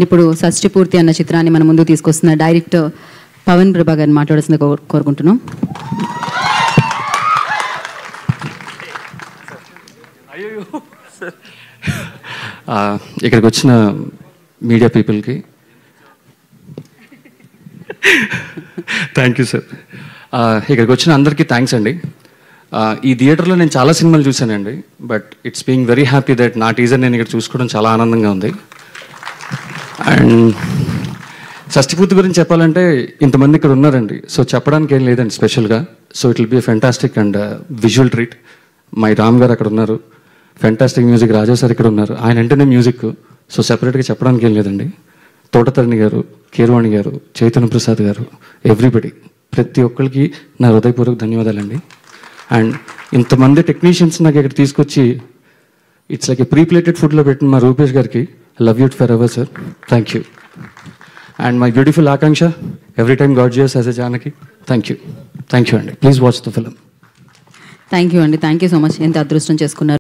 ఇప్పుడు షష్ఠి పూర్తి అన్న చిత్రాన్ని మన ముందు తీసుకొస్తున్న డైరెక్టర్ పవన్ ప్రభా గారిని మాట్లాడాల్సింది కోరుకుంటున్నాం. ఇక్కడికి వచ్చిన మీడియా పీపుల్కి థ్యాంక్ యూ సార్. ఇక్కడికి వచ్చిన అందరికీ థ్యాంక్స్ అండి. ఈ థియేటర్లో నేను చాలా సినిమాలు చూశానండి, but it's being very happy that నా టీజర్ నేను ఇక్కడ చూసుకోవడం చాలా ఆనందంగా ఉంది. అండ్ షష్ఠిపూర్తి గురించి చెప్పాలంటే ఇంతమంది ఇక్కడ ఉన్నారండి, సో చెప్పడానికి ఏం లేదండి స్పెషల్గా. So it will be fantastic and visual treat. My Ram గారు అక్కడ ఉన్నారు, ఫెంటాస్టిక్ మ్యూజిక్. రాజా సార్ ఇక్కడ ఉన్నారు, ఆయన అంటేనే మ్యూజిక్, సో సెపరేట్గా చెప్పడానికి ఏం లేదండి. తోటతరణి గారు, కీరవాణి గారు, చైతన్య ప్రసాద్ గారు, ఎవ్రీబడి, ప్రతి ఒక్కరికి నా హృదయపూర్వక ధన్యవాదాలండి. అండ్ ఇంతమంది టెక్నీషియన్స్ నాకు ఇక్కడ తీసుకొచ్చి ఇట్స్ లైక్ ఏ ప్రీప్లేటెడ్ ఫుడ్లో పెట్టిన మా రూపేష్ గారికి love you forever sir, thank you. And my beautiful Akanksha, every time gorgeous as a Janaki, thank you అండి. Please watch the film. Thank you అండి, థ్యాంక్ యూ సో మచ్. ఎంత అదృష్టం చేసుకున్నారు.